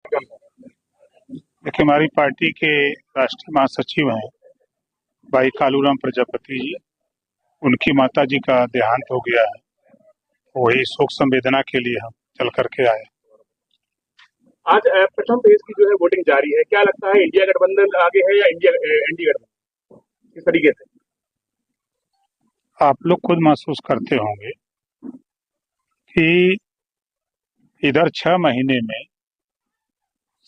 देखिए, हमारी पार्टी के राष्ट्रीय महासचिव हैं भाई कालूराम प्रजापति जी। उनकी माता जी का देहांत हो गया है। वही शोक संवेदना के लिए हम चल करके आए। आज प्रथम फेज की जो है वोटिंग जारी है। क्या लगता है, इंडिया गठबंधन आगे है या एनडीए गठबंधन, किस तरीके से? आप लोग खुद महसूस करते होंगे कि इधर 6 महीने में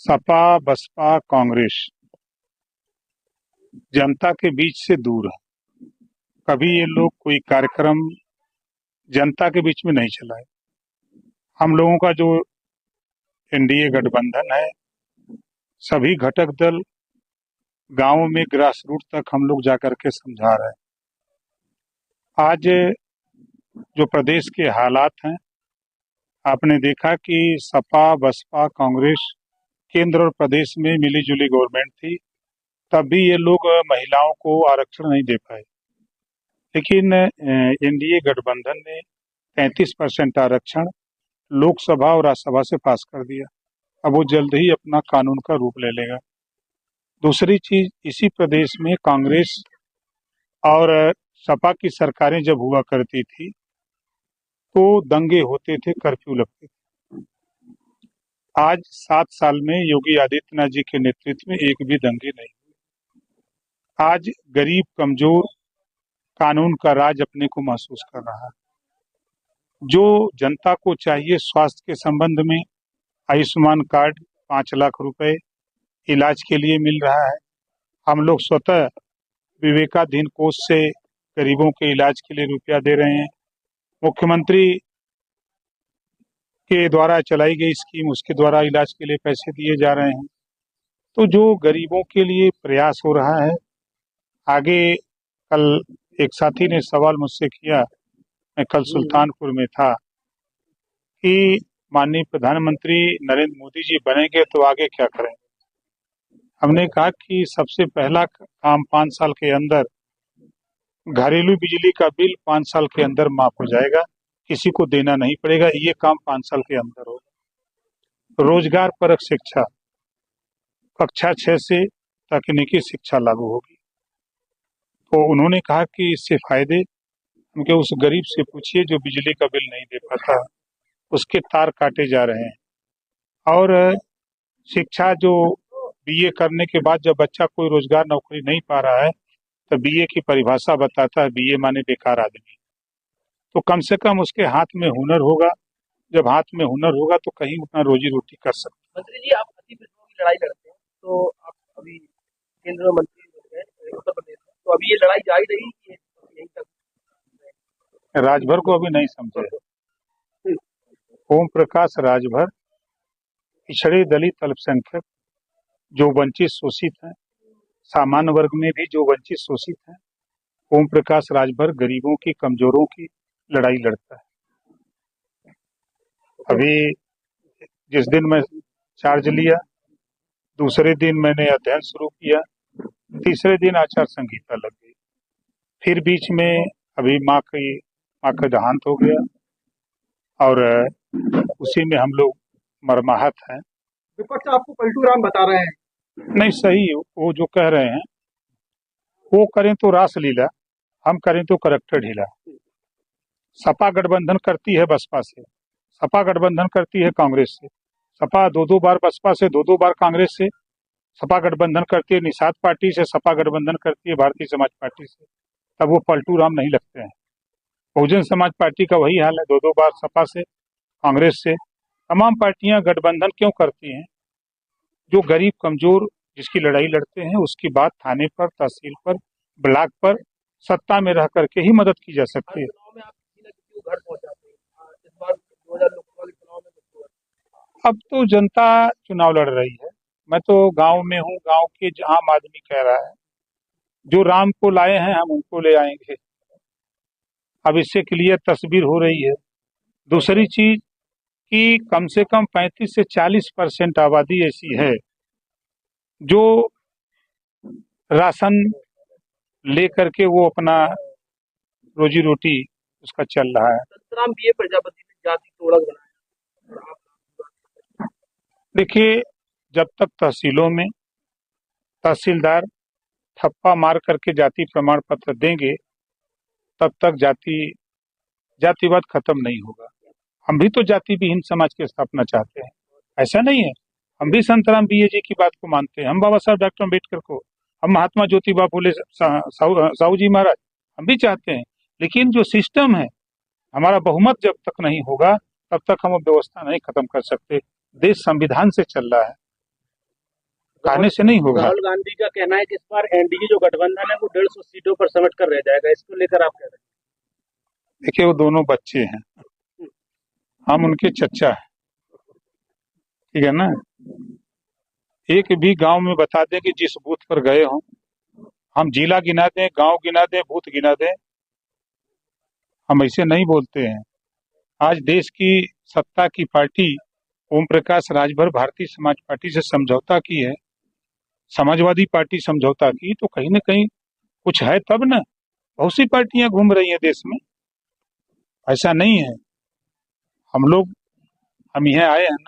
सपा बसपा कांग्रेस जनता के बीच से दूर है। कभी ये लोग कोई कार्यक्रम जनता के बीच में नहीं चलाए। हम लोगों का जो एनडीए गठबंधन है, सभी घटक दल गांवों में ग्रास रूट तक हम लोग जाकर के समझा रहे हैं। आज जो प्रदेश के हालात हैं, आपने देखा कि सपा बसपा कांग्रेस केंद्र और प्रदेश में मिली जुली गवर्नमेंट थी, तब भी ये लोग महिलाओं को आरक्षण नहीं दे पाए। लेकिन एनडीए गठबंधन ने 33% आरक्षण लोकसभा और राज्यसभा से पास कर दिया। अब वो जल्द ही अपना कानून का रूप ले लेगा। दूसरी चीज, इसी प्रदेश में कांग्रेस और सपा की सरकारें जब हुआ करती थी तो दंगे होते थे, कर्फ्यू लगते थे। आज 7 साल में योगी आदित्यनाथ जी के नेतृत्व में एक भी दंगे नहीं हुए। आज गरीब कमजोर कानून का राज अपने को महसूस कर रहा है। जो जनता को चाहिए स्वास्थ्य के संबंध में, आयुष्मान कार्ड 5 लाख रुपए इलाज के लिए मिल रहा है। हम लोग स्वतः विवेकाधीन कोष से गरीबों के इलाज के लिए रुपया दे रहे हैं। मुख्यमंत्री के द्वारा चलाई गई स्कीम, उसके द्वारा इलाज के लिए पैसे दिए जा रहे हैं। तो जो गरीबों के लिए प्रयास हो रहा है आगे। कल एक साथी ने सवाल मुझसे किया, मैं कल सुल्तानपुर में था, कि माननीय प्रधानमंत्री नरेंद्र मोदी जी बनेंगे तो आगे क्या करेंगे। हमने कहा कि सबसे पहला काम 5 साल के अंदर घरेलू बिजली का बिल 5 साल के अंदर माफ हो जाएगा, किसी को देना नहीं पड़ेगा। ये काम 5 साल के अंदर होगा। रोजगार परक शिक्षा कक्षा 6 से तकनीकी शिक्षा लागू होगी। तो उन्होंने कहा कि इससे फायदे, उनके उस गरीब से पूछिए जो बिजली का बिल नहीं दे पाता, उसके तार काटे जा रहे हैं। और शिक्षा जो बीए करने के बाद जब बच्चा कोई रोजगार नौकरी नहीं पा रहा है तो बीए की परिभाषा बताता है, बीए माने बेकार आदमी। तो कम से कम उसके हाथ में हुनर होगा। जब हाथ में हुनर होगा तो कहीं अपना रोजी रोटी कर सकता। मंत्री जी, आप अति विरोध की लड़ाई लड़ते हैं, तो आप अभी केंद्र में मंत्री हो गए उत्तर प्रदेश में, तो अभी ये लड़ाई जारी रहेगी यहीं तक? राजभर को अभी नहीं समझे। ओम प्रकाश राजभर पिछड़े दलित अल्पसंख्यक जो वंचित शोषित हैं, सामान्य वर्ग में भी जो वंचित शोषित हैं, ओम प्रकाश राजभर गरीबों की कमजोरों की लड़ाई लड़ता है। अभी जिस दिन मैं चार्ज लिया, दूसरे दिन मैंने अध्ययन शुरू किया, तीसरे दिन आचार संहिता लग गई। फिर बीच में अभी माँ का देहांत हो गया और उसी में हम लोग मरमाहत हैं। विपक्ष आपको पलटू राम बता रहे हैं। नहीं, सही वो जो कह रहे हैं, वो करें तो रासलीला, हम करें तो करेक्टर ढीला। सपा गठबंधन करती है बसपा से, सपा गठबंधन करती है कांग्रेस से, सपा 2-2 बार बसपा से, 2-2 बार कांग्रेस से सपा गठबंधन करती है, निषाद पार्टी से सपा गठबंधन करती है, भारतीय समाज पार्टी से। तब वो पलटू राम नहीं लगते हैं। बहुजन समाज पार्टी का वही हाल है, 2-2 बार सपा से, कांग्रेस से। तमाम पार्टियां गठबंधन क्यों करती हैं? जो गरीब कमजोर जिसकी लड़ाई लड़ते हैं, उसकी बात थाने पर, तहसील पर, ब्लॉक पर सत्ता में रह करके ही मदद की जा सकती है। अब तो जनता चुनाव लड़ रही है। मैं तो गांव में हूँ, गांव के आम आदमी कह रहा है जो राम को लाए हैं हम उनको ले आएंगे। अब इससे क्लियर तस्वीर हो रही है। दूसरी चीज कि कम से कम 35 से 40% आबादी ऐसी है जो राशन ले करके वो अपना रोजी रोटी उसका चल रहा है। राम बीए प्रजापति ने जाति तोड़क बनाया। देखिए, जब तक तहसीलों में तहसीलदार ठप्पा मार करके जाति प्रमाण पत्र देंगे तब तक जातिवाद खत्म नहीं होगा। हम भी तो जाति विहीन समाज की स्थापना चाहते हैं, ऐसा नहीं है। हम भी संतराम बीए जी की बात को मानते हैं, हम बाबा साहब डॉक्टर अम्बेडकर को, हम महात्मा ज्योतिबा फुले साहू जी महाराज, हम भी चाहते हैं। लेकिन जो सिस्टम है, हमारा बहुमत जब तक नहीं होगा तब तक हम व्यवस्था नहीं खत्म कर सकते। देश संविधान से चल रहा है, कहने से नहीं होगा। राहुल गांधी का कहना है कि इस बार एनडीए जो गठबंधन है वो 150 सीटों पर समेट कर रह जाएगा, इसको लेकर आप कह रहे हैं? देखिए, वो दोनों बच्चे हैं, हम उनके चचा हैं, ठीक है ना। एक भी गांव में बता दें कि जिस बूथ पर गए हों, हम जिला गिना दें, गांव गिना दें, बूथ गिना दें, हम ऐसे नहीं बोलते हैं। आज देश की सत्ता की पार्टी ओम प्रकाश राजभर भारतीय समाज पार्टी से समझौता की है, समाजवादी पार्टी समझौता की, तो कहीं ना कहीं कुछ है तब ना। बहुत सी पार्टियां घूम रही हैं देश में, ऐसा नहीं है। हम यहाँ आए हैं ना